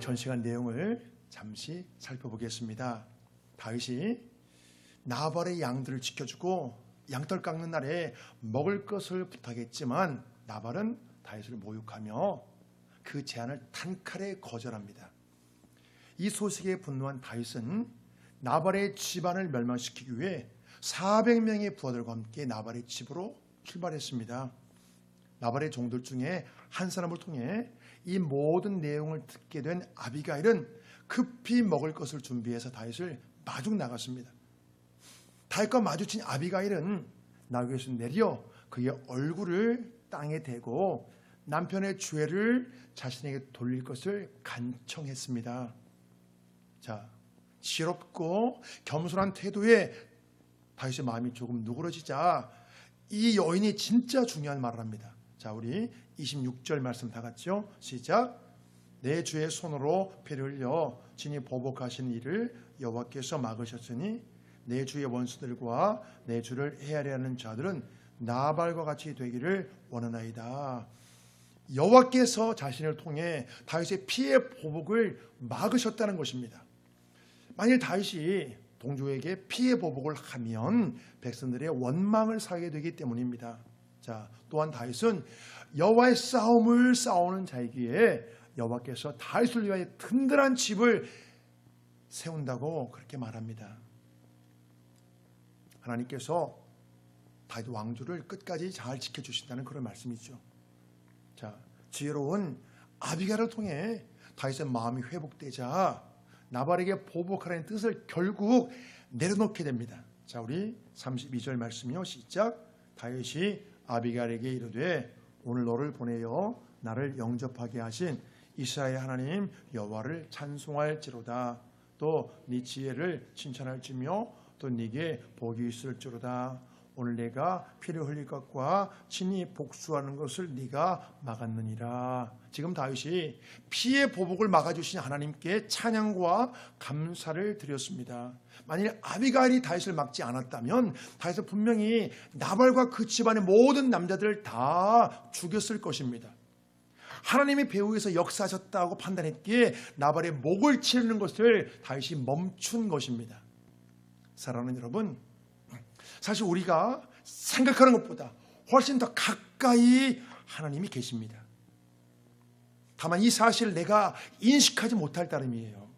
전 시간 내용을 잠시 살펴보겠습니다. 다윗이 나발의 양들을 지켜주고 양털 깎는 날에 먹을 것을 부탁했지만 나발은 다윗을 모욕하며 그 제안을 단칼에 거절합니다. 이 소식에 분노한 다윗은 나발의 집안을 멸망시키기 위해 400명의 부하들과 함께 나발의 집으로 출발했습니다. 나발의 종들 중에 한 사람을 통해 이 모든 내용을 듣게 된 아비가일은 급히 먹을 것을 준비해서 다윗을 마중 나갔습니다. 다윗과 마주친 아비가일은 나귀에서 내려 그의 얼굴을 땅에 대고 남편의 죄를 자신에게 돌릴 것을 간청했습니다. 자, 지혜롭고 겸손한 태도에 다윗의 마음이 조금 누그러지자 이 여인이 진짜 중요한 말을 합니다. 자, 우리 26절 말씀 다 같이요. 시작. 내 주의 손으로 피를 흘려 진이 보복하신 일을 여호와께서 막으셨으니 내 주의 원수들과 내 주를 헤아려 하는 자들은 나발과 같이 되기를 원하나이다. 여호와께서 자신을 통해 다윗의 피해 보복을 막으셨다는 것입니다. 만일 다윗이 동족에게 피해 보복을 하면 백성들의 원망을 사게 되기 때문입니다. 자, 또한 다윗은 여호와의 싸움을 싸우는 자이기에 여호와께서 다윗을 위하여 든든한 집을 세운다고 그렇게 말합니다. 하나님께서 다윗 왕조를 끝까지 잘 지켜주신다는 그런 말씀이죠. 자, 지혜로운 아비가를 통해 다윗의 마음이 회복되자 나발에게 보복하라는 뜻을 결국 내려놓게 됩니다. 자, 우리 32절 말씀이요. 시작. 다윗이 아비가일에게 이르되 오늘 너를 보내어 나를 영접하게 하신 이스라엘 하나님 여호와를 찬송할지로다. 또 네 지혜를 칭찬할지며 또 네게 복이 있을지로다. 오늘 내가 피를 흘릴 것과 친히 복수하는 것을 네가 막았느니라. 지금 다윗이 피의 보복을 막아주신 하나님께 찬양과 감사를 드렸습니다. 만일 아비가일이 다윗을 막지 않았다면 다윗은 분명히 나발과 그 집안의 모든 남자들을 다 죽였을 것입니다. 하나님이 배후에서 역사하셨다고 판단했기에 나발의 목을 치르는 것을 다윗이 멈춘 것입니다. 사랑하는 여러분, 사실 우리가 생각하는 것보다 훨씬 더 가까이 하나님이 계십니다. 다만 이 사실을 내가 인식하지 못할 따름이에요.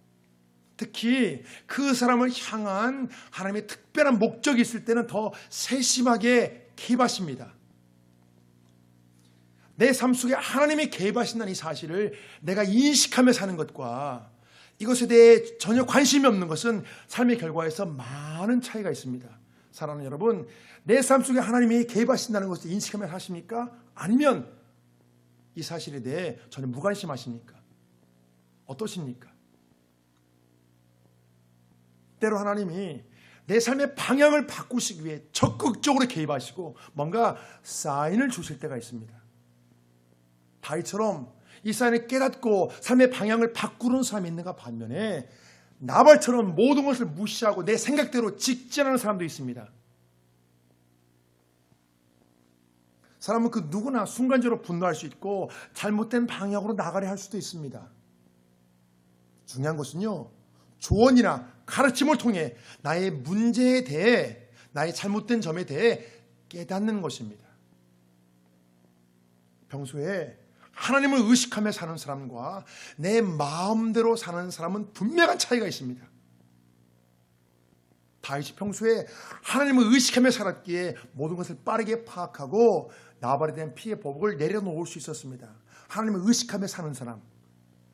특히 그 사람을 향한 하나님의 특별한 목적이 있을 때는 더 세심하게 개입하십니다. 내 삶 속에 하나님이 개입하신다는 이 사실을 내가 인식하며 사는 것과 이것에 대해 전혀 관심이 없는 것은 삶의 결과에서 많은 차이가 있습니다. 사랑하는 여러분, 내 삶 속에 하나님이 개입하신다는 것을 인식하며 사십니까? 아니면 이 사실에 대해 전혀 무관심하십니까? 어떠십니까? 때로 하나님이 내 삶의 방향을 바꾸시기 위해 적극적으로 개입하시고 뭔가 사인을 주실 때가 있습니다. 다윗처럼 이 사인을 깨닫고 삶의 방향을 바꾸는 사람이 있는가 반면에 나발처럼 모든 것을 무시하고 내 생각대로 직진하는 사람도 있습니다. 사람은 그 누구나 순간적으로 분노할 수 있고 잘못된 방향으로 나가려 할 수도 있습니다. 중요한 것은요, 조언이나 가르침을 통해 나의 문제에 대해, 나의 잘못된 점에 대해 깨닫는 것입니다. 평소에 하나님을 의식하며 사는 사람과 내 마음대로 사는 사람은 분명한 차이가 있습니다. 다윗이 평소에 하나님을 의식하며 살았기에 모든 것을 빠르게 파악하고 나발에 대한 피해 보복을 내려놓을 수 있었습니다. 하나님을 의식하며 사는 사람,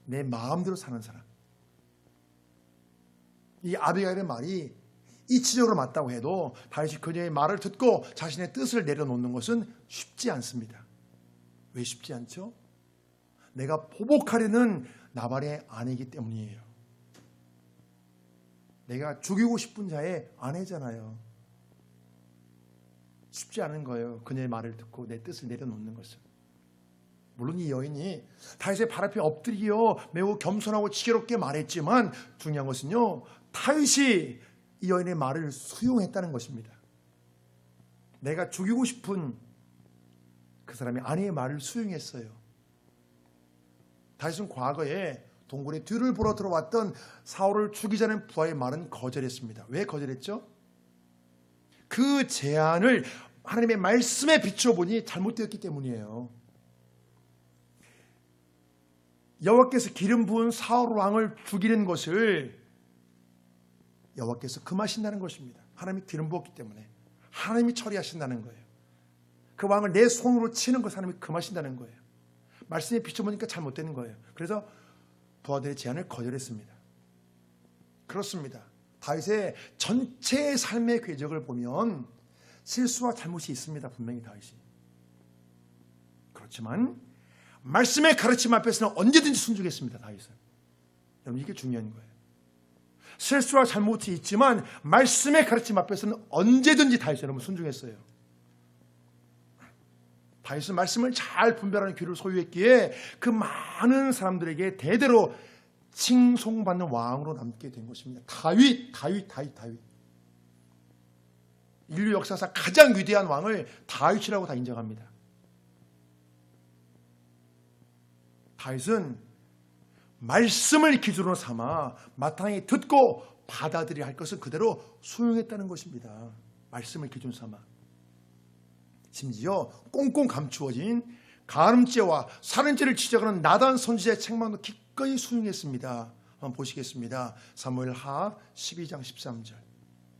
내 마음대로 사는 사람. 이 아비가일의 말이 이치적으로 맞다고 해도 다윗이 그녀의 말을 듣고 자신의 뜻을 내려놓는 것은 쉽지 않습니다. 왜 쉽지 않죠? 내가 보복하려는 나발의 아내이기 때문이에요. 내가 죽이고 싶은 자의 아내잖아요. 쉽지 않은 거예요. 그녀의 말을 듣고 내 뜻을 내려놓는 것은. 물론 이 여인이 다윗의 발 앞에 엎드려 매우 겸손하고 지혜롭게 말했지만 중요한 것은요, 다윗이 이 여인의 말을 수용했다는 것입니다. 내가 죽이고 싶은 그 사람이 아내의 말을 수용했어요. 다윗은 과거에 동굴의 뒤를 보러 들어왔던 사울을 죽이자는 부하의 말은 거절했습니다. 왜 거절했죠? 그 제안을 하나님의 말씀에 비추어 보니 잘못되었기 때문이에요. 여호와께서 기름 부은 사울 왕을 죽이는 것을 여호와께서 금하신다는 것입니다. 하나님이 기름 부었기 때문에 하나님이 처리하신다는 거예요. 그 왕을 내 손으로 치는 것을 하나님이 금하신다는 거예요. 말씀에 비춰보니까 잘못되는 거예요. 그래서 부하들의 제안을 거절했습니다. 그렇습니다. 다윗의 전체 삶의 궤적을 보면 실수와 잘못이 있습니다. 분명히 다윗이. 그렇지만 말씀의 가르침 앞에서는 언제든지 순종했습니다. 다윗은. 여러분 이게 중요한 거예요. 실수와 잘못이 있지만 말씀의 가르침 앞에서는 언제든지 다윗은 여러분 순종했어요. 다윗은 말씀을 잘 분별하는 귀를 소유했기에 그 많은 사람들에게 대대로 칭송받는 왕으로 남게 된 것입니다. 다윗. 인류 역사상 가장 위대한 왕을 다윗이라고 다 인정합니다. 다윗은 말씀을 기준으로 삼아 마땅히 듣고 받아들여야 할 것을 그대로 수용했다는 것입니다. 말씀을 기준 삼아. 심지어 꽁꽁 감추어진 간음죄와 살인죄를 지적하는 나단 선지자의 책망도 기꺼이 수용했습니다. 한번 보시겠습니다. 사무엘하 12장 13절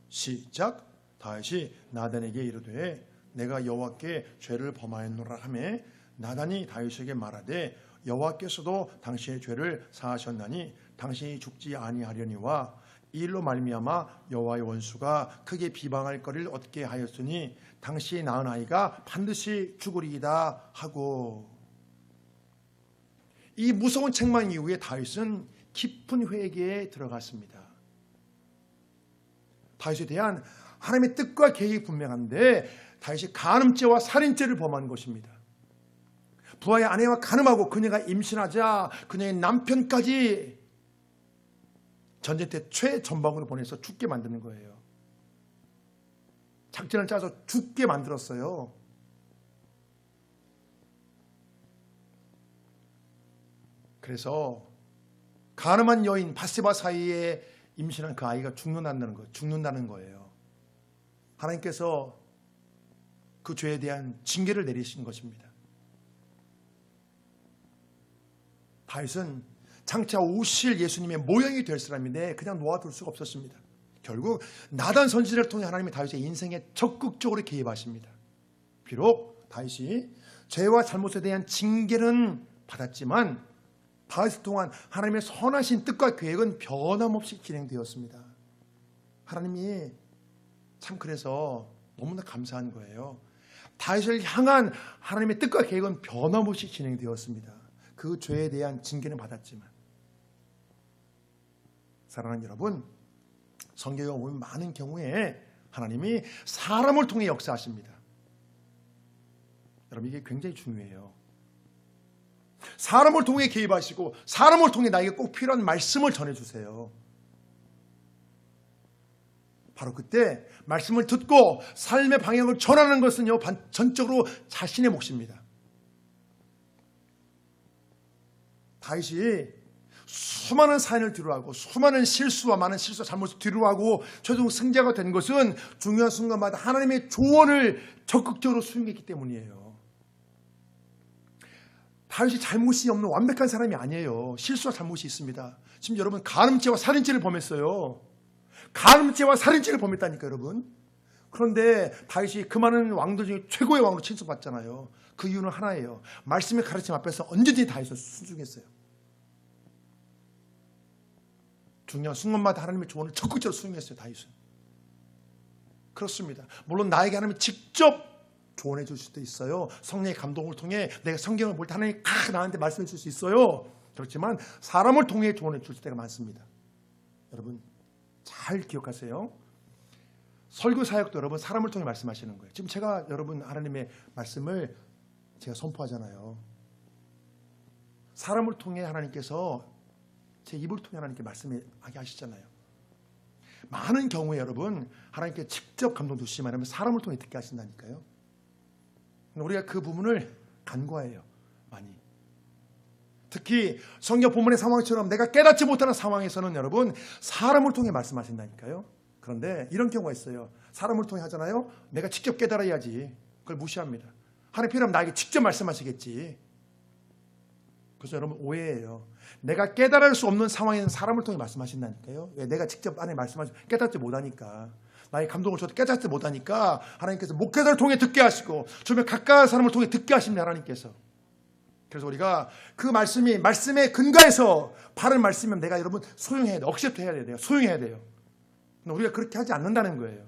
시작. 다윗이 나단에게 이르되 내가 여호와께 죄를 범하였노라 하며 나단이 다윗에게 말하되 여호와께서도 당신의 죄를 사하셨나니 당신이 죽지 아니하려니와 이 일로 말미암아 여호와의 원수가 크게 비방할 거리를 얻게 하였으니 당신이 낳은 아이가 반드시 죽으리이다 하고. 이 무서운 책망 이후에 다윗은 깊은 회개에 들어갔습니다. 다윗에 대한 하나님의 뜻과 계획이 분명한데 다윗이 간음죄와 살인죄를 범한 것입니다. 부하의 아내와 간음하고 그녀가 임신하자 그녀의 남편까지 전쟁터 최전방으로 보내서 죽게 만드는 거예요. 작전을 짜서 죽게 만들었어요. 그래서 간음한 여인 바세바 사이에 임신한 그 아이가 죽는다는 거예요. 하나님께서 그 죄에 대한 징계를 내리신 것입니다. 다윗은 장차 오실 예수님의 모형이 될 사람인데 그냥 놓아둘 수가 없었습니다. 결국 나단 선지자를 통해 하나님이 다윗의 인생에 적극적으로 개입하십니다. 비록 다윗이 죄와 잘못에 대한 징계는 받았지만 다윗을 통한 하나님의 선하신 뜻과 계획은 변함없이 진행되었습니다. 하나님이 참 그래서 너무나 감사한 거예요. 다윗을 향한 하나님의 뜻과 계획은 변함없이 진행되었습니다. 그 죄에 대한 징계는 받았지만. 사랑하는 여러분, 성경에 보면 많은 경우에 하나님이 사람을 통해 역사하십니다. 여러분 이게 굉장히 중요해요. 사람을 통해 개입하시고 사람을 통해 나에게 꼭 필요한 말씀을 전해주세요. 바로 그때 말씀을 듣고 삶의 방향을 전하는 것은요 전적으로 자신의 몫입니다. 다윗이 수많은 사연을 뒤로하고 수많은 실수와 많은 실수와 잘못을 뒤로하고 최종 승자가 된 것은 중요한 순간마다 하나님의 조언을 적극적으로 수용했기 때문이에요. 다윗이 잘못이 없는 완벽한 사람이 아니에요. 실수와 잘못이 있습니다. 지금 여러분 간음죄와 살인죄를 범했어요. 간음죄와 살인죄를 범했다니까 여러분. 그런데 다윗이 그 많은 왕들 중에 최고의 왕으로 칭송받잖아요. 그 이유는 하나예요. 말씀의 가르침 앞에서 언제든지 다윗은 순종했어요. 중요한 순간마다 하나님의 조언을 적극적으로 수용했어요. 다윗은. 그렇습니다. 물론 나에게 하나님이 직접 조언해 줄 수도 있어요. 성령의 감동을 통해 내가 성경을 볼 때 하나님이 나한테 말씀해 줄 수 있어요. 그렇지만 사람을 통해 조언해 줄 때가 많습니다. 여러분 잘 기억하세요. 설교 사역도 여러분 사람을 통해 말씀하시는 거예요. 지금 제가 여러분 하나님의 말씀을 제가 선포하잖아요. 사람을 통해 하나님께서 제 입을 통해 하나님께 말씀하게 하시잖아요. 많은 경우에 여러분 하나님께 직접 감동 주시면 사람을 통해 듣게 하신다니까요. 우리가 그 부분을 간과해요. 많이. 특히 성경 본문의 상황처럼 내가 깨닫지 못하는 상황에서는 여러분 사람을 통해 말씀하신다니까요. 그런데 이런 경우가 있어요. 사람을 통해 하잖아요. 내가 직접 깨달아야지. 그걸 무시합니다. 하나님 필요하면 나에게 직접 말씀하시겠지. 그래서 여러분 오해예요. 내가 깨달을 수 없는 상황에는 사람을 통해 말씀하신다니까요. 왜? 내가 직접 안에 깨닫지 못하니까. 나의 감동을 줘도 깨닫지 못하니까 하나님께서 목회자를 통해 듣게 하시고 주변 가까운 사람을 통해 듣게 하십니다. 하나님께서. 그래서 우리가 그 말씀에 근거해서 바른 말씀이면 내가 여러분 소용해야 돼요. 억셉트 해야 돼요. 소용해야 돼요. 근데 우리가 그렇게 하지 않는다는 거예요.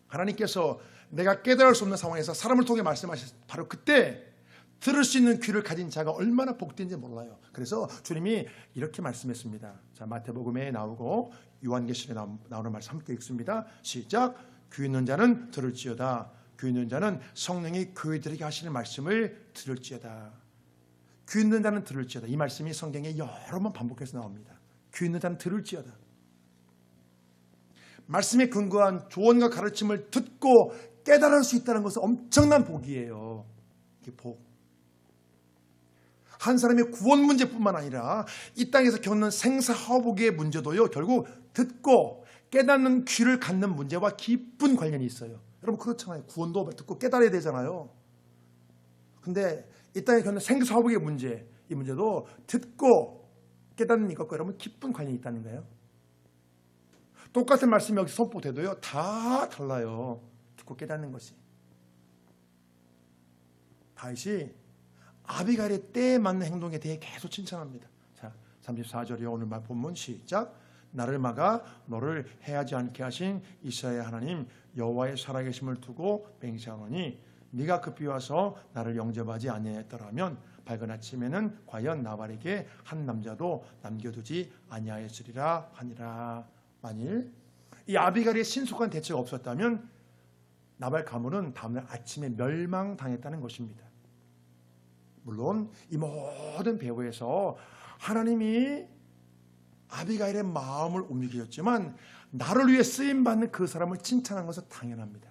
하나님께서 내가 깨달을 수 없는 상황에서 사람을 통해 말씀하셨을 바로 그때 들을 수 있는 귀를 가진 자가 얼마나 복된지 몰라요. 그래서 주님이 이렇게 말씀했습니다. 자, 마태복음에 나오고 요한계시록에 나오는 말씀 함께 읽습니다. 시작. 귀 있는 자는 들을지어다. 귀 있는 자는 성령이 교회들에게 하시는 말씀을 들을지어다. 귀 있는 자는 들을지어다. 이 말씀이 성경에 여러 번 반복해서 나옵니다. 귀 있는 자는 들을지어다. 말씀에 근거한 조언과 가르침을 듣고 깨달을 수 있다는 것은 엄청난 복이에요. 이게 복. 한 사람의 구원 문제뿐만 아니라 이 땅에서 겪는 생사화복의 문제도요. 결국 듣고 깨닫는 귀를 갖는 문제와 깊은 관련이 있어요. 여러분 그렇잖아요. 구원도 듣고 깨달아야 되잖아요. 근데 이 땅에 겪는 생사화복의 문제, 이 문제도 듣고 깨닫는 이것과 여러분 깊은 관련이 있다는 거예요. 똑같은 말씀이 여기 선포돼도요. 다 달라요. 듣고 깨닫는 것이. 다윗이 아비가일의 때에 맞는 행동에 대해 계속 칭찬합니다. 자, 34절이요. 오늘 본문 시작. 나를 막아 너를 해하지 않게 하신 이스라엘 하나님 여호와의 살아계심을 두고 맹세하노니 네가 급히 와서 나를 영접하지 아니하였더라면 밝은 아침에는 과연 나발에게 한 남자도 남겨두지 아니하였으리라 하니라. 만일 이 아비가일의 신속한 대처가 없었다면 나발 가문은 다음날 아침에 멸망당했다는 것입니다. 물론 이 모든 배후에서 하나님이 아비가일의 마음을 움직이셨지만 나를 위해 쓰임받는 그 사람을 칭찬한 것은 당연합니다.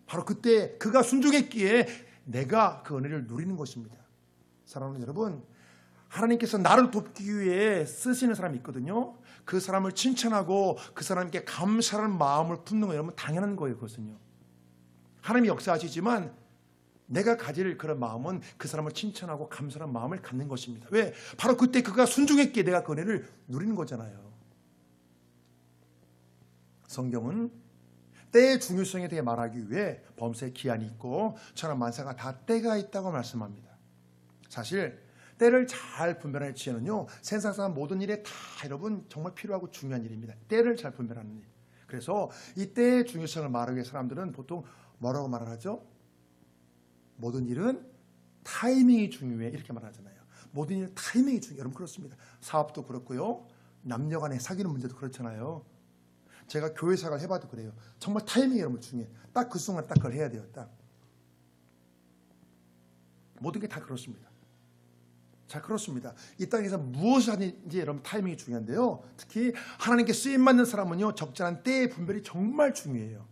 바로 그때 그가 순종했기에 내가 그 은혜를 누리는 것입니다. 사랑하는 여러분, 하나님께서 나를 돕기 위해 쓰시는 사람이 있거든요. 그 사람을 칭찬하고 그 사람께 감사하는 마음을 품는 거 여러분 당연한 거예요. 그것은요. 하나님이 역사하시지만 내가 가질 그런 마음은 그 사람을 칭찬하고 감사하는 마음을 갖는 것입니다. 왜? 바로 그때 그가 순종했기에 내가 그 은혜를 누리는 거잖아요. 성경은 때의 중요성에 대해 말하기 위해 범사에 기한이 있고 천하만사가 다 때가 있다고 말씀합니다. 사실 때를 잘 분별하는 지혜는요. 세상상 모든 일에 다 여러분 정말 필요하고 중요한 일입니다. 때를 잘 분별하는 일. 그래서 이 때의 중요성을 말하기 위해 사람들은 보통 뭐라고 말을 하죠? 모든 일은 타이밍이 중요해 이렇게 말하잖아요. 모든 일은 타이밍이 중요해요. 여러분 그렇습니다. 사업도 그렇고요. 남녀 간에 사귀는 문제도 그렇잖아요. 제가 교회 생활 해봐도 그래요. 정말 타이밍이 여러분 중요해요. 딱 그 순간 딱 그걸 해야 돼요. 딱. 모든 게 다 그렇습니다. 자, 그렇습니다. 이 땅에서 무엇을 하는지 여러분 타이밍이 중요한데요. 특히 하나님께 쓰임받는 사람은요. 적절한 때의 분별이 정말 중요해요.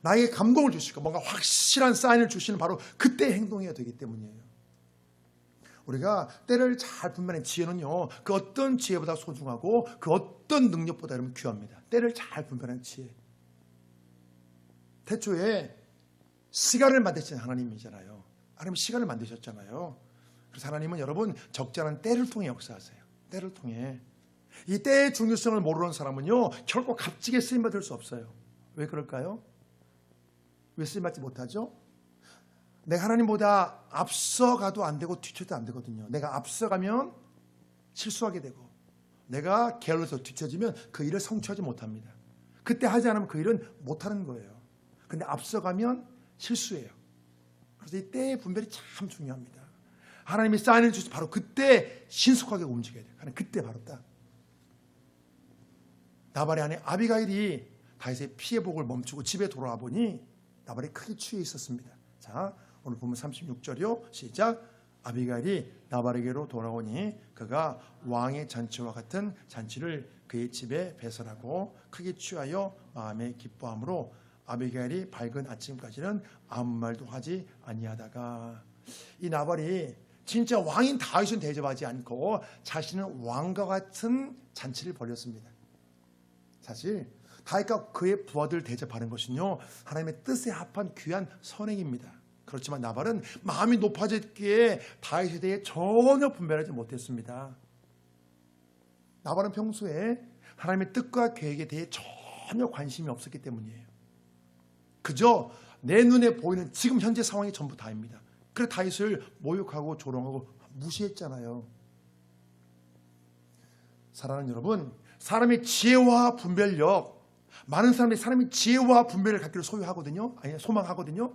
나에게 감동을 주시고 뭔가 확실한 사인을 주시는 바로 그때의 행동이어야 되기 때문이에요. 우리가 때를 잘 분별하는 지혜는요. 그 어떤 지혜보다 소중하고 그 어떤 능력보다 여러분 귀합니다. 때를 잘 분별하는 지혜. 태초에 시간을 만드신 하나님이잖아요. 하나님은 시간을 만드셨잖아요. 그래서 하나님은 여러분 적절한 때를 통해 역사하세요. 때를 통해. 이 때의 중요성을 모르는 사람은요. 결코 값지게 쓰임받을 수 없어요. 왜 그럴까요? 왜 쓰임받지 못하죠? 내가 하나님보다 앞서가도 안 되고 뒤쳐도 안 되거든요. 내가 앞서가면 실수하게 되고 내가 게을러서 뒤쳐지면 그 일을 성취하지 못합니다. 그때 하지 않으면 그 일은 못하는 거예요. 근데 앞서가면 실수해요. 그래서 이 때의 분별이 참 중요합니다. 하나님이 사인을 주셔서 바로 그때 신속하게 움직여야 돼요. 그때 바로 딱. 나발의 아내 아비가일이 다윗의 피해복을 멈추고 집에 돌아와 보니 나발이 크게 취해 있었습니다. 자, 오늘 보면 36절이요. 시작. 아비가일이 나발에게로 돌아오니 그가 왕의 잔치와 같은 잔치를 그의 집에 배설하고 크게 취하여 마음에 기뻐함으로 아비가일이 밝은 아침까지는 아무 말도 하지 아니하다가 이 나발이 진짜 왕인 다윗은 대접하지 않고 자신은 왕과 같은 잔치를 벌였습니다. 사실 다윗과 그의 부하들 대접하는 것은요 하나님의 뜻에 합한 귀한 선행입니다. 그렇지만 나발은 마음이 높아졌기에 다윗에 대해 전혀 분별하지 못했습니다. 나발은 평소에 하나님의 뜻과 계획에 대해 전혀 관심이 없었기 때문이에요. 그저 내 눈에 보이는 지금 현재 상황이 전부 다입니다. 그래서 다윗을 모욕하고 조롱하고 무시했잖아요. 사랑하는 여러분, 사람의 지혜와 분별력, 많은 사람이 지혜와 분별을 갖기를 소유하거든요. 아니 소망하거든요.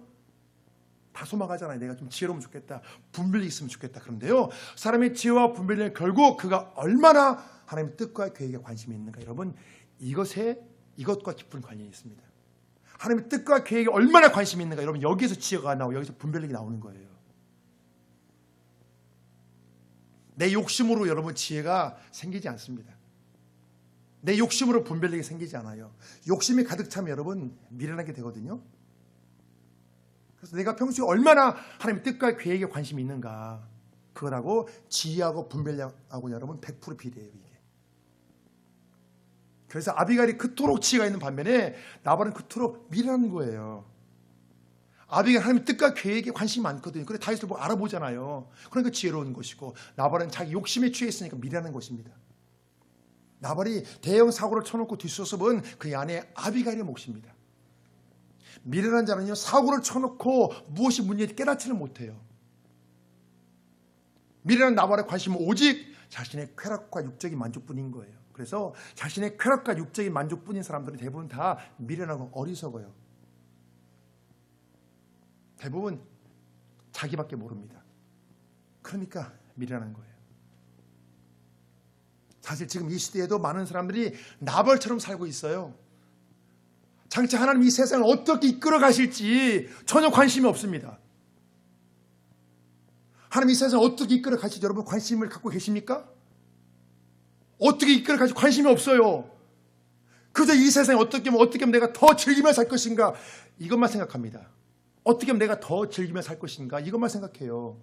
다 소망하잖아요. 내가 좀 지혜로우면 좋겠다. 분별이 있으면 좋겠다. 그런데요. 사람의 지혜와 분별은 결국 그가 얼마나 하나님의 뜻과 계획에 관심이 있는가. 여러분, 이것과 깊은 관련이 있습니다. 하나님의 뜻과 계획에 얼마나 관심이 있는가. 여러분, 여기에서 지혜가 나오고 여기서 분별력이 나오는 거예요. 내 욕심으로 여러분 지혜가 생기지 않습니다. 내 욕심으로 분별력이 생기지 않아요. 욕심이 가득 차면 여러분 미련하게 되거든요. 그래서 내가 평소에 얼마나 하나님의 뜻과 계획에 관심이 있는가, 그거하고 지혜하고 분별력하고 여러분 100% 비례해요. 이게. 그래서 아비가일이 그토록 지혜가 있는 반면에 나발은 그토록 미련한 거예요. 아비가일은 하나님의 뜻과 계획에 관심이 많거든요. 그래서 다윗을 뭐 알아보잖아요. 그러니까 지혜로운 것이고, 나발은 자기 욕심에 취해 있으니까 미련한 것입니다. 나발이 대형 사고를 쳐놓고 뒷수습은 그의 아내 아비가일의 몫입니다. 미련한 자는요 사고를 쳐놓고 무엇이 문제인지 깨닫지를 못해요. 미련한 나발의 관심은 오직 자신의 쾌락과 육적인 만족뿐인 거예요. 그래서 자신의 쾌락과 육적인 만족뿐인 사람들은 대부분 다 미련하고 어리석어요. 대부분 자기밖에 모릅니다. 그러니까 미련한 거예요. 사실 지금 이 시대에도 많은 사람들이 나발처럼 살고 있어요. 장차 하나님 이 세상을 어떻게 이끌어 가실지 전혀 관심이 없습니다. 하나님 이 세상을 어떻게 이끌어 가실지 여러분 관심을 갖고 계십니까? 어떻게 이끌어 가실지 관심이 없어요. 그저 이 세상에 어떻게 하면 내가 더 즐기며 살 것인가, 이것만 생각합니다. 어떻게 하면 내가 더 즐기며 살 것인가, 이것만 생각해요.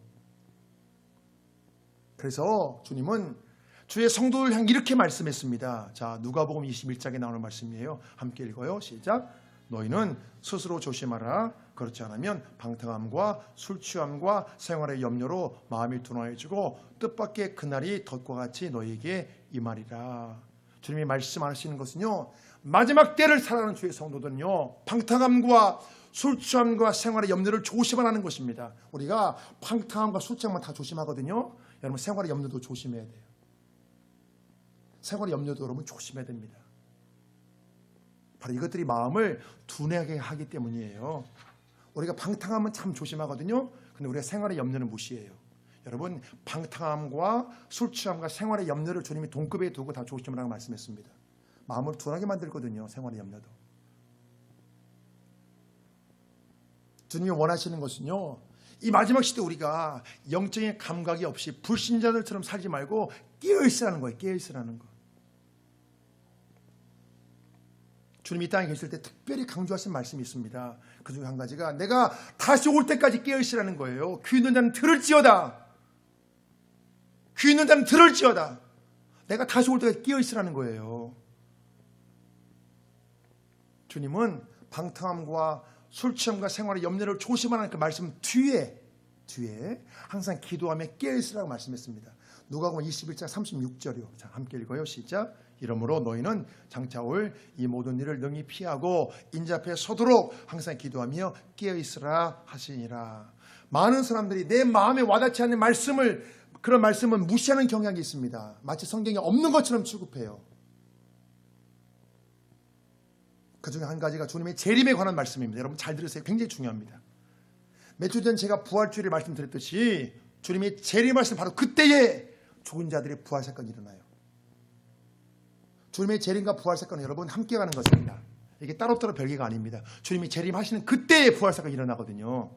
그래서 주님은 주의 성도를 향해 이렇게 말씀했습니다. 자, 누가복음 21장에 나오는 말씀이에요. 함께 읽어요. 시작. 너희는 스스로 조심하라. 그렇지 않으면 방탕함과 술 취함과 생활의 염려로 마음이 둔화해지고 뜻밖의 그날이 덫과 같이 너희에게 임하리라. 주님이 말씀하시는 것은요, 마지막 때를 살아가는 주의 성도들은요 방탕함과 술 취함과 생활의 염려를 조심하라는 것입니다. 우리가 방탕함과 술 취함만 다 조심하거든요. 여러분 생활의 염려도 조심해야 돼요. 생활의 염려도 여러분 조심해야 됩니다. 바로 이것들이 마음을 둔하게 하기 때문이에요. 우리가 방탕함은 참 조심하거든요. 근데 우리가 생활의 염려는 무시해요. 여러분 방탕함과 술 취함과 생활의 염려를 주님이 동급에 두고 다 조심하라고 말씀했습니다. 마음을 둔하게 만들거든요. 생활의 염려도. 주님이 원하시는 것은요, 이 마지막 시대 우리가 영적인 감각이 없이 불신자들처럼 살지 말고 깨어있으라는 거예요. 깨어있으라는 거. 주님이 이 땅에 계실 때 특별히 강조하신 말씀이 있습니다. 그 중에 한 가지가 내가 다시 올 때까지 깨어있으라는 거예요. 귀 있는 자는 들을지어다. 귀 있는 자는 들을지어다. 내가 다시 올 때까지 깨어있으라는 거예요. 주님은 방탕함과 술 취함과 생활의 염려를 조심하라는 그 말씀 뒤에 항상 기도하며 깨어있으라고 말씀했습니다. 누가복음 21장 36절이요. 자, 함께 읽어요. 시작. 이러므로 너희는 장차 올 이 모든 일을 능히 피하고 인자 앞에 서도록 항상 기도하며 깨어있으라 하시니라. 많은 사람들이 내 마음에 와닿지 않는 그런 말씀을 무시하는 경향이 있습니다. 마치 성경에 없는 것처럼 취급해요. 그 중에 한 가지가 주님의 재림에 관한 말씀입니다. 여러분 잘 들으세요. 굉장히 중요합니다. 몇 주 전 제가 부활주일에 말씀드렸듯이 주님이 재림하신 바로 그때에 죽은 자들의 부활 사건이 일어나요. 주님의 재림과 부활 사건은 여러분 함께 가는 것입니다. 이게 따로따로 별개가 아닙니다. 주님이 재림하시는 그때에 부활 사건이 일어나거든요.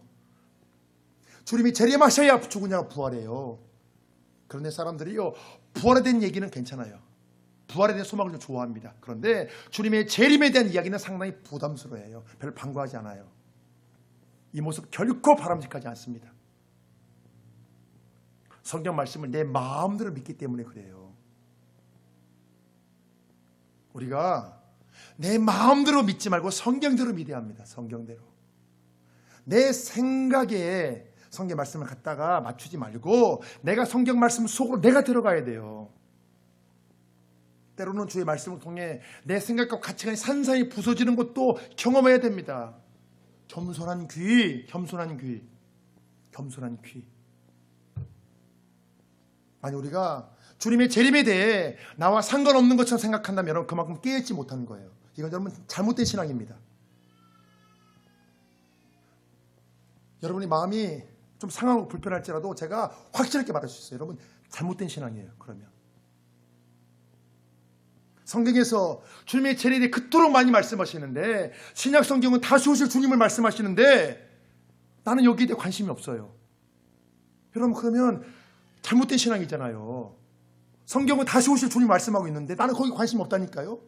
주님이 재림하셔야 죽은 자가 부활해요. 그런데 사람들이요 부활에 대한 얘기는 괜찮아요. 부활에 대한 소망을 좀 좋아합니다. 그런데 주님의 재림에 대한 이야기는 상당히 부담스러워해요. 별로 반가워하지 않아요. 이 모습 결코 바람직하지 않습니다. 성경 말씀을 내 마음대로 믿기 때문에 그래요. 우리가 내 마음대로 믿지 말고 성경대로 믿어야 합니다. 성경대로. 내 생각에 성경 말씀을 갖다가 맞추지 말고 내가 성경 말씀 속으로 내가 들어가야 돼요. 때로는 주의 말씀을 통해 내 생각과 가치관이 산산이 부서지는 것도 경험해야 됩니다. 겸손한 귀, 겸손한 귀, 겸손한 귀. 아니 우리가 주님의 재림에 대해 나와 상관없는 것처럼 생각한다면 여러분 그만큼 깨닫지 못하는 거예요. 이건 여러분 잘못된 신앙입니다. 여러분이 마음이 좀 상하고 불편할지라도 제가 확실하게 말할 수 있어요. 여러분 잘못된 신앙이에요. 그러면 성경에서 주님의 재림에 대해 그토록 많이 말씀하시는데 신약 성경은 다시 오실 주님을 말씀하시는데 나는 여기에 대해 관심이 없어요. 여러분 그러면 잘못된 신앙이잖아요. 성경은 다시 오실 주님 말씀하고 있는데 나는 거기 관심 없다니까요.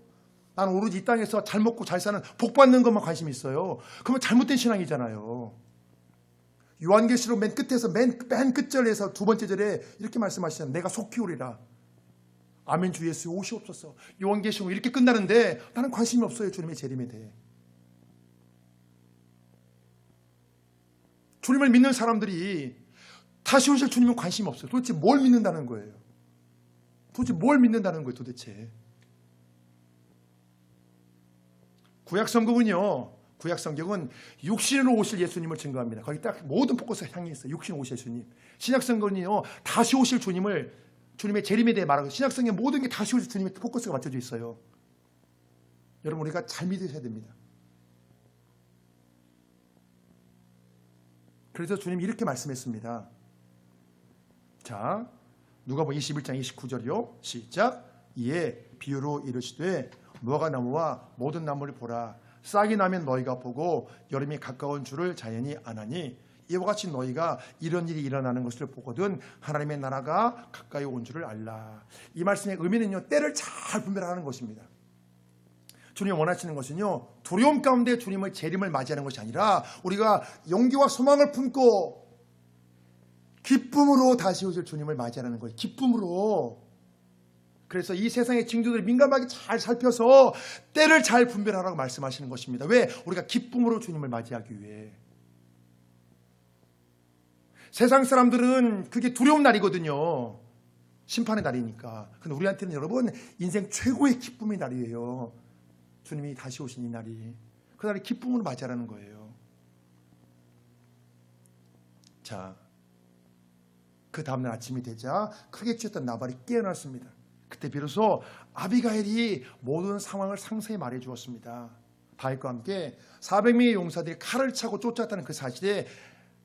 나는 오로지 이 땅에서 잘 먹고 잘 사는 복 받는 것만 관심이 있어요. 그러면 잘못된 신앙이잖아요. 요한계시록 맨 끝에서 맨 끝절에서 두 번째 절에 이렇게 말씀하시잖아요. 내가 속히 오리라. 아멘 주 예수 오시옵소서. 요한계시록 이렇게 끝나는데 나는 관심이 없어요. 주님의 재림에 대해. 주님을 믿는 사람들이 다시 오실 주님은 관심이 없어요. 도대체 뭘 믿는다는 거예요. 도대체 뭘 믿는다는 거예요. 도대체. 구약성경은 육신으로 오실 예수님을 증거합니다. 거기 딱 모든 포커스가 향해 있어요. 육신으로 오실 예수님. 신약성경은요 다시 오실 주님의 재림에 대해 말하고 신약성경 모든 게 다시 오실 주님의 포커스가 맞춰져 있어요. 여러분 우리가 잘 믿으셔야 됩니다. 그래서 주님이 이렇게 말씀했습니다. 자, 누가복음 21장 29절이요. 시작. 이에 비유로 이르시되 무화과 나무와 모든 나무를 보라. 싹이 나면 너희가 보고 여름이 가까운 줄을 자연히 아나니 이와 같이 너희가 이런 일이 일어나는 것을 보거든 하나님의 나라가 가까이 온 줄을 알라. 이 말씀의 의미는요 때를 잘 분별하는 것입니다. 주님이 원하시는 것은요 두려움 가운데 주님의 재림을 맞이하는 것이 아니라 우리가 용기와 소망을 품고 기쁨으로 다시 오실 주님을 맞이하는 거예요. 기쁨으로. 그래서 이 세상의 징조들을 민감하게 잘 살펴서 때를 잘 분별하라고 말씀하시는 것입니다. 왜? 우리가 기쁨으로 주님을 맞이하기 위해. 세상 사람들은 그게 두려운 날이거든요. 심판의 날이니까. 근데 우리한테는 여러분 인생 최고의 기쁨의 날이에요. 주님이 다시 오신 이 날이. 그 날이 기쁨으로 맞이하라는 거예요. 자, 그 다음날 아침이 되자 크게 취했던 나발이 깨어났습니다. 그때 비로소 아비가일이 모든 상황을 상세히 말해 주었습니다. 다윗과 함께 400명의 용사들이 칼을 차고 쫓아왔다는 그 사실에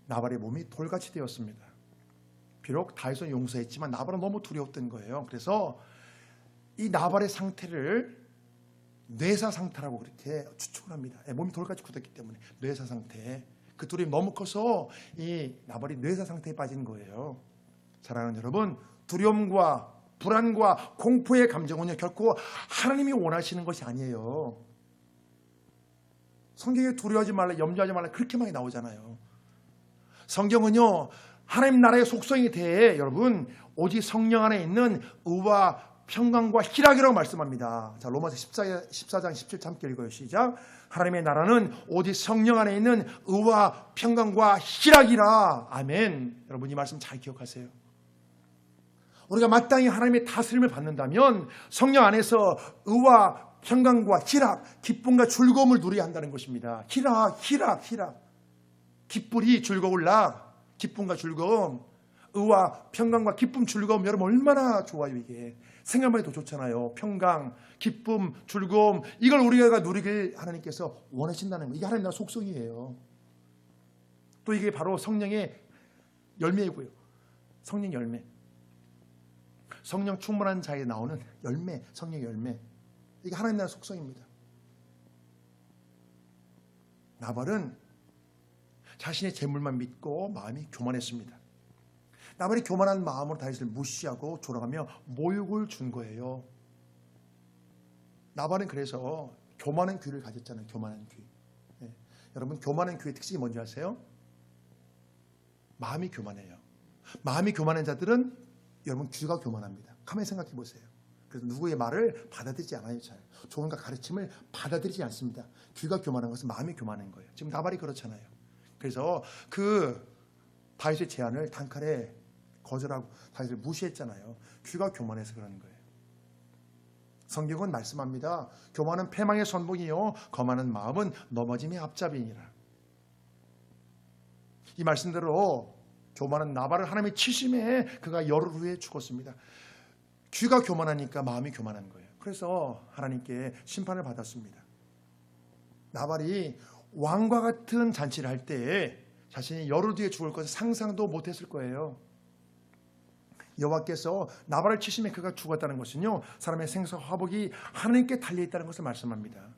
나발의 몸이 돌같이 되었습니다. 비록 다윗은 용서했지만 나발은 너무 두려웠던 거예요. 그래서 이 나발의 상태를 뇌사 상태라고 그렇게 추측을 합니다. 몸이 돌같이 굳었기 때문에 뇌사 상태. 그 두려움이 너무 커서 이 나발이 뇌사 상태에 빠진 거예요. 사랑하는 여러분, 두려움과 불안과 공포의 감정은요 결코 하나님이 원하시는 것이 아니에요. 성경에 두려워하지 말라, 염려하지 말라 그렇게 많이 나오잖아요. 성경은요 하나님 나라의 속성에 대해 여러분 오직 성령 안에 있는 의와 평강과 희락이라고 말씀합니다. 자, 로마서 14장 17절 함께 읽어요. 시작. 하나님의 나라는 오직 성령 안에 있는 의와 평강과 희락이라. 아멘. 여러분 이 말씀 잘 기억하세요. 우리가 마땅히 하나님의 다스림을 받는다면 성령 안에서 의와 평강과 희락, 기쁨과 즐거움을 누려야 한다는 것입니다. 희락. 기쁘리 즐거울 락, 기쁨과 즐거움, 의와 평강과 기쁨, 즐거움. 여러분 얼마나 좋아요 이게. 생각만 해도 좋잖아요. 평강, 기쁨, 즐거움 이걸 우리가 누리길 하나님께서 원하신다는 거예요. 이게 하나님 나라 속성이에요. 또 이게 바로 성령의 열매이고요. 성령 열매. 성령 충만한 자에 나오는 열매, 성령 열매. 이게 하나님 나라 속성입니다. 나발은 자신의 재물만 믿고 마음이 교만했습니다. 나발이 교만한 마음으로 다윗을 무시하고 조롱하며 모욕을 준 거예요. 나발은 그래서 교만한 귀를 가졌잖아요. 교만한 귀. 예. 여러분 교만한 귀의 특징이 뭔지 아세요? 마음이 교만해요. 마음이 교만한 자들은 여러분 귀가 교만합니다. 가만히 생각해 보세요. 그래서 누구의 말을 받아들이지 않아요. 잘. 조언과 가르침을 받아들이지 않습니다. 귀가 교만한 것은 마음이 교만한 거예요. 지금 나발이 그렇잖아요. 그래서 그 다윗의 제안을 단칼에 거절하고 다윗을 무시했잖아요. 귀가 교만해서 그러는 거예요. 성경은 말씀합니다. 교만은 패망의 선봉이요 거만한 마음은 넘어짐의 앞잡이니라. 이 말씀대로 교만한 나발을 하나님이 치심해 그가 열흘 후에 죽었습니다. 귀가 교만하니까 마음이 교만한 거예요. 그래서 하나님께 심판을 받았습니다. 나발이 왕과 같은 잔치를 할 때에 자신이 열흘 뒤에 죽을 것을 상상도 못했을 거예요. 여호와께서 나발을 치심에 그가 죽었다는 것은요 사람의 생사와 화복이 하나님께 달려있다는 것을 말씀합니다.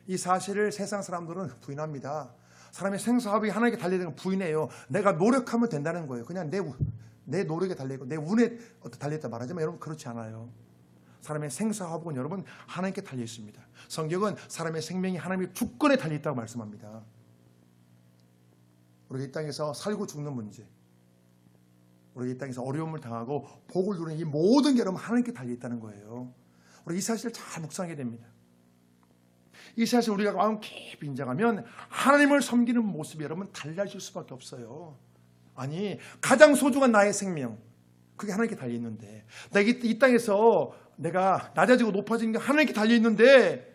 이 사실을 세상 사람들은 부인합니다. 사람의 생사와 화복이 하나님께 달려있다는 걸 부인해요. 내가 노력하면 된다는 거예요. 그냥 내 노력에 달려있고 내 운에 달려있다 말하지만 여러분 그렇지 않아요. 사람의 생사와 화복은 여러분 하나님께 달려있습니다. 성경은 사람의 생명이 하나님의 주권에 달려있다고 말씀합니다. 우리가 이 땅에서 살고 죽는 문제, 우리가 이 땅에서 어려움을 당하고 복을 누리는 이 모든 게 여러분 하나님께 달려있다는 거예요. 우리 이 사실을 잘 묵상하게 됩니다. 이 사실 우리가 마음 깊이 인정하면 하나님을 섬기는 모습이 여러분 달라질 수밖에 없어요. 아니 가장 소중한 나의 생명 그게 하나님께 달려있는데 내가 이 땅에서 내가 낮아지고 높아지는 게 하나님께 달려있는데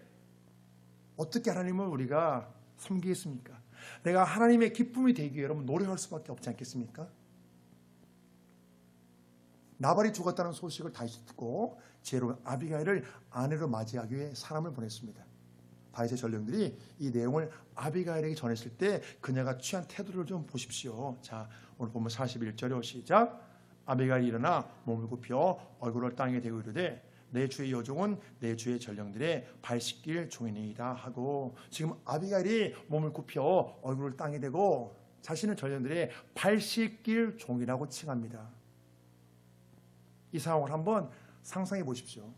어떻게 하나님을 우리가 섬기겠습니까? 내가 하나님의 기쁨이 되기 위해 여러분 노력할 수밖에 없지 않겠습니까? 나발이 죽었다는 소식을 다윗이 듣고 지혜로운 아비가일을 아내로 맞이하기 위해 사람을 보냈습니다. 다윗의 전령들이 이 내용을 아비가일에게 전했을 때 그녀가 취한 태도를 좀 보십시오. 자, 오늘 보면 41절에 시작. 아비가일이 일어나 몸을 굽혀 얼굴을 땅에 대고 이르되 내 주의 여종은 내 주의 전령들의 발 씻길 종이니이다 하고, 지금 아비가일이 몸을 굽혀 얼굴을 땅에 대고 자신은 전령들의 발 씻길 종이라고 칭합니다. 이 상황을 한번 상상해 보십시오.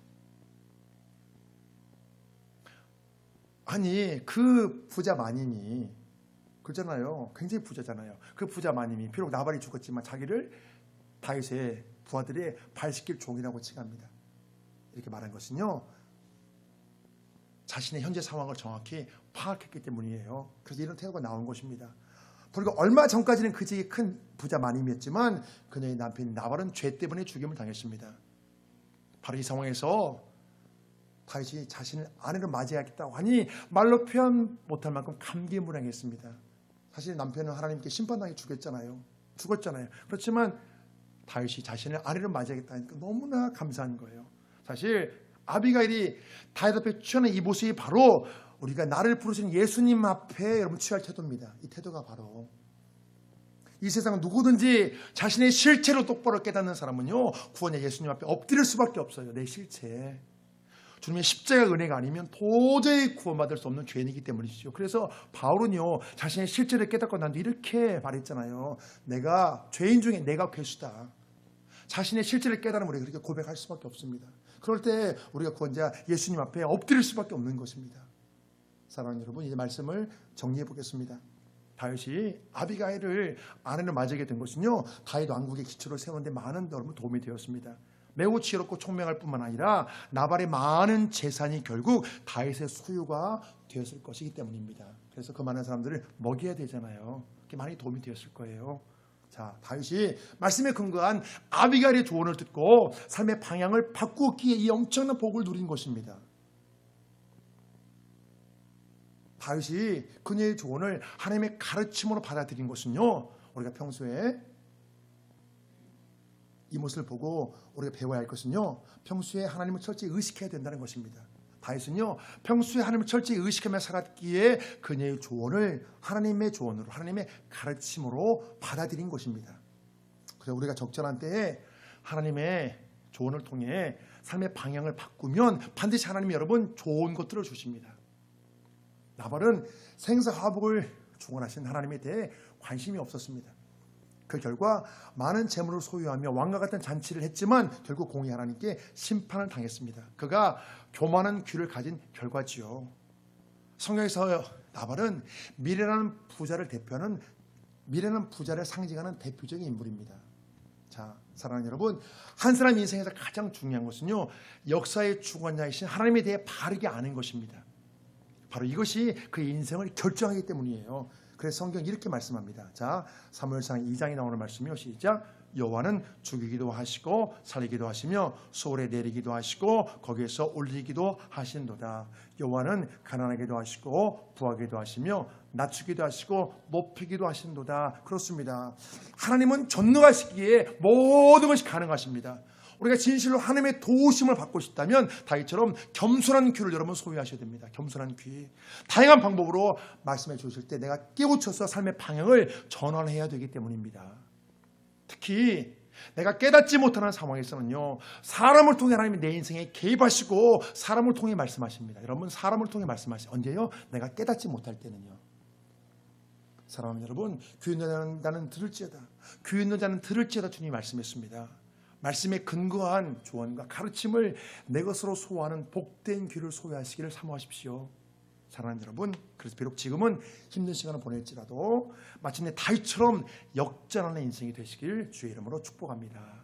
아니 그 부자 마님이 그렇잖아요. 굉장히 부자잖아요. 그 부자 마님이 비록 나발이 죽었지만 자기를 다윗의 부하들의 발 씻길 종이라고 칭합니다. 이렇게 말한 것은요 자신의 현재 상황을 정확히 파악했기 때문이에요. 그래서 이런 태도가 나온 것입니다. 불과 얼마 전까지는 그 지역의 큰 부자 마님이었지만 그녀의 남편 나발은 죄 때문에 죽임을 당했습니다. 바로 이 상황에서 다윗이 자신을 아내로 맞이하겠다고 하니 말로 표현 못할 만큼 감개무량했습니다. 사실 남편은 하나님께 심판당해 죽었잖아요. 그렇지만 다윗이 자신을 아내로 맞이하겠다니까 너무나 감사한 거예요. 사실 아비가일이 다윗 앞에 취하는 이 모습이 바로 우리가 나를 부르신 예수님 앞에 여러분 취할 태도입니다. 이 태도가 바로 이 세상 누구든지 자신의 실체로 똑바로 깨닫는 사람은요 구원의 예수님 앞에 엎드릴 수밖에 없어요. 내 실체, 주님의 십자가 은혜가 아니면 도저히 구원받을 수 없는 죄인이기 때문이죠. 그래서 바울은요 자신의 실체를 깨닫고 난 뒤 이렇게 말했잖아요. 내가 죄인 중에 내가 괴수다. 자신의 실체를 깨달으면 우리가 그렇게 고백할 수밖에 없습니다. 그럴 때 우리가 구원자 예수님 앞에 엎드릴 수밖에 없는 것입니다. 사랑하는 여러분, 이 말씀을 정리해 보겠습니다. 다윗이 아비가일을 아내로 맞이하게 된 것은요 다윗 왕국의 기초를 세우는 데 많은 여러분 도움이 되었습니다. 매우 지혜롭고 총명할 뿐만 아니라 나발의 많은 재산이 결국 다윗의 소유가 되었을 것이기 때문입니다. 그래서 그 많은 사람들을 먹여야 되잖아요. 그게 많이 도움이 되었을 거예요. 자, 다윗이 말씀에 근거한 아비가일의 조언을 듣고 삶의 방향을 바꾸기에 이 엄청난 복을 누린 것입니다. 다윗이 그녀의 조언을 하나님의 가르침으로 받아들인 것은요 우리가 평소에 이 모습을 보고 우리가 배워야 할 것은요 평소에 하나님을 철저히 의식해야 된다는 것입니다. 다윗은요 평소에 하나님을 철저히 의식하며 살았기에 그녀의 조언을 하나님의 조언으로 하나님의 가르침으로 받아들인 것입니다. 그래서 우리가 적절한 때에 하나님의 조언을 통해 삶의 방향을 바꾸면 반드시 하나님이 여러분 좋은 것들을 주십니다. 나발은 생사화복을 주관하신 하나님에 대해 관심이 없었습니다. 그 결과 많은 재물을 소유하며 왕과 같은 잔치를 했지만 결국 공의 하나님께 심판을 당했습니다. 그가 교만한 귀를 가진 결과지요. 성경에서 나발은 미래라는 부자를 상징하는 대표적인 인물입니다. 자, 사랑하는 여러분, 한 사람 인생에서 가장 중요한 것은요, 역사의 주관자이신 하나님에 대해 바르게 아는 것입니다. 바로 이것이 그의 인생을 결정하기 때문이에요. 그래서 성경이 이렇게 말씀합니다. 자, 사무엘상 2장에 나오는 말씀이요. 시작. 여호와는 죽이기도 하시고 살리기도 하시며 소홀에 내리기도 하시고 거기에서 올리기도 하신도다. 여호와는 가난하게도 하시고 부하게도 하시며 낮추기도 하시고 높이기도 하신도다. 그렇습니다. 하나님은 전능하시기에 모든 것이 가능하십니다. 우리가 진실로 하나님의 도우심을 받고 싶다면 다윗처럼 겸손한 귀를 여러분 소유하셔야 됩니다. 겸손한 귀. 다양한 방법으로 말씀해 주실 때 내가 깨우쳐서 삶의 방향을 전환해야 되기 때문입니다. 특히 내가 깨닫지 못하는 상황에서는요, 사람을 통해 하나님이 내 인생에 개입하시고 사람을 통해 말씀하십니다. 여러분, 사람을 통해 말씀하시죠. 언제요? 내가 깨닫지 못할 때는요. 사랑하는 여러분, 귀 있는 자는 들을지어다. 귀 있는 자는 들을지어다 주님이 말씀했습니다. 말씀에 근거한 조언과 가르침을 내 것으로 소화하는 복된 귀를 소유하시기를 사모하십시오. 사랑하는 여러분, 그래서 비록 지금은 힘든 시간을 보낼지라도 마침내 다윗처럼 역전하는 인생이 되시길 주의 이름으로 축복합니다.